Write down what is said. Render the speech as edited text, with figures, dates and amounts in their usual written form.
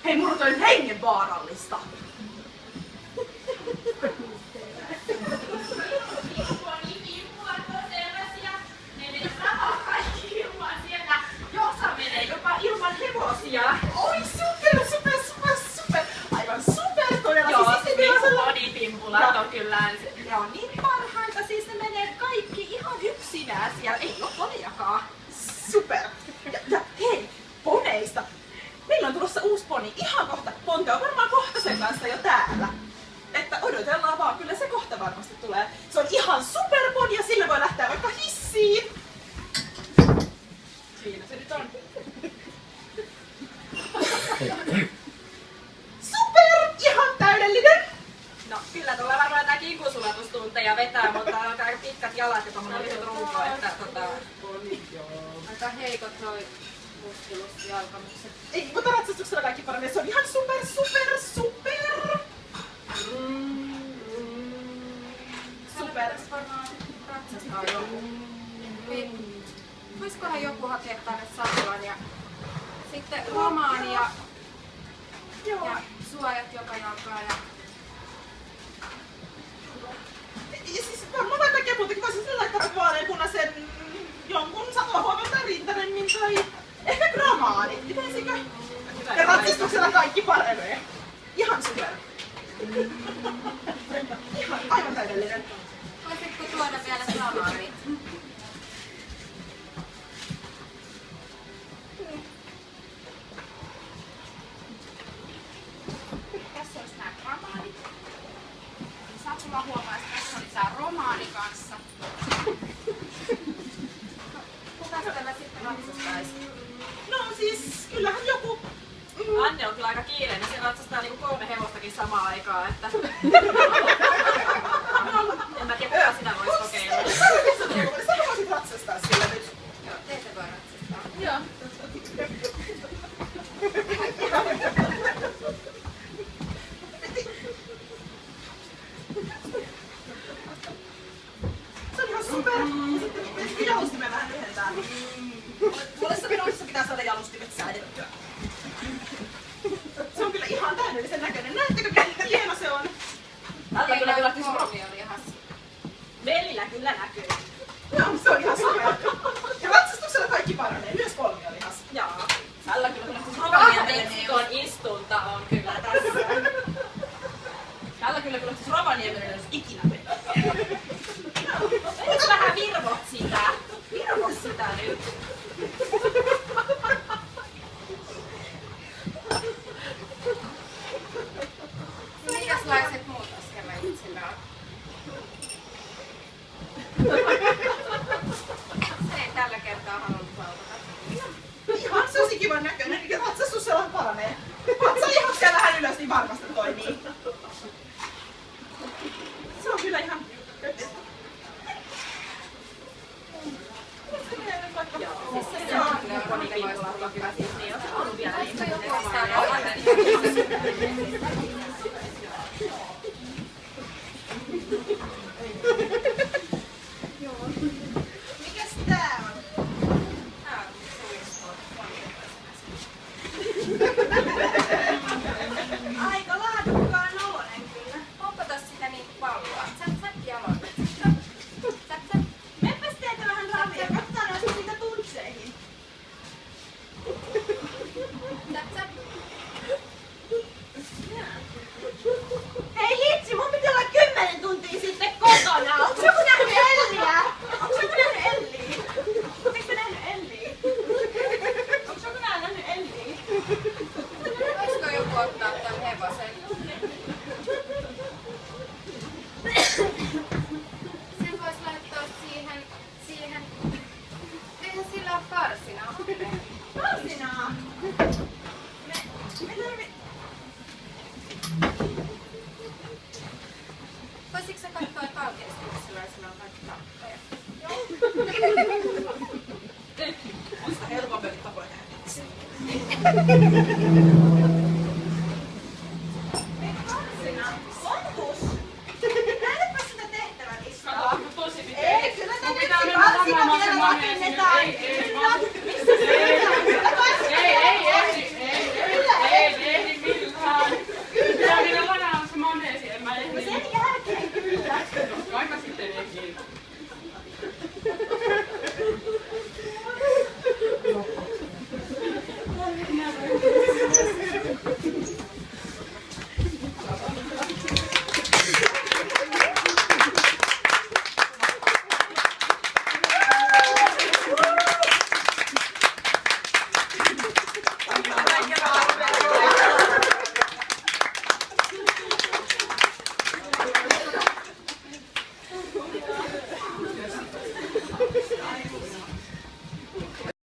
Hei, mulla on hengenvaarallista. Ilman hevosia. Oi, super! Aivan super todella. Joo, siis bodipimpulat on kyllä. Ne on niin parhaita, siis ne menee kaikki ihan yksinään siellä. Ei oo ponejakaan. Super! Ja hei, poneista. Meillä on tulossa uusi poni. Ihan kohta. Ponte on varmaan kohta sen kanssa jo täällä. Että odotellaan vaan, kyllä se kohta varmasti tulee. Se on ihan superponi ja sillä voi lähteä vaikka hissiin. Siinä se nyt on. Super! Ihan täydellinen! No kyllä tuolla varmaan tää kinkusulatustunteja vetää, mutta on aika pitkät jalat ja tommonen lyhyt runko, että aika heikot noi muskelusjalkamukset. Ei, mutta ratsastuksella kaikki paranee. Se on ihan super! Super! Varmaan ratsastaa joku. Voisikohan joku hakea tänne Satulan ja sitten romaani ja suojat joka jalkaan ja... Siis varmaan vaikka kepultakin voisin sillä laittaa vaaleanpunaisen jonkun satuahuomen tai rintaremmin tai ehkä gramaani. Pitäisikö? Ja ratsastuksella kaikki paranee. Ihan super! Ihan aivan täydellinen. Voisitko tuoda vielä gramaanit? Tässä olisi nämä gramaanit. Satula huomaa, että tässä oli tää romaani kanssa. Kukas tällä sitten ratsastaisi? No siis, kyllähän joku... Anne on kyllä aika kiireinen, se ratsastaa niinku 3 hevostakin samaan aikaan, että... En mä tiedä, kuka sitä vois kokeilla. Sä voisit ratsastaa sillä nyt. Joo, teitä voi ratsastaa. Joo. Se on ihan super. Sitten jalustimme vähän lyhentää. Puolessa minuutissa pitää saada jalustimet säädettyä. Se on kyllä ihan täydellisen näköinen. Näettekö, miten hieno se on? Tältä kyllä kolmiolihas. Velillä kyllä näkyy. Joo, se on ihan super. Ja ratsastuksella kaikki paranee, myös kolmiolihas. Joo. Tällä kyllä Rovaniemeksikon istunta on kyllä tässä. Tällä kyllä Rovaniemelle jos ikinä menee. Nyt vähän virvot sitä. Virvot sitä nyt. Mikäslaiset muut askelajit sillä on? Se ei tällä kertaa halunnut valvota. Ihan se olisi kivan näköinen, ja ratsastuksella paranee. Vatsalihaksia vähän ylös, niin varmasti toimii. Se on kyllä ihan... Siis se on kyllä bodipimpulat on hyvä siis niin, on ollut vielä niin. Mikäs tää on? Tää on suistoon. Aika laadukkaan oloinen kyllä. Onko tossa sitä niinku palloa? Zap jaloille. Zap. Mepäs teitä vähän rallia, katsotaan jos siitä tuntseihin. Zap. Hei hitsi, mun piti olla 10 tuntia sitten kotona. Onks joku nähnyt Elliä? Onks joku nähnyt Elliä? Ootteko nähnyt Elliä? Onks joku nähnyt Elliä? Voisiko joku ottaa tän hevosen? Sen vois laittaa siihen... Eihän sillä oo karsinaa. Karsinaa! Me tarvi... Voisitko sä katsoa palkeiskuksella, jos sillä on kaikki tappeja? Muista helpompi tavoin nähdä itse.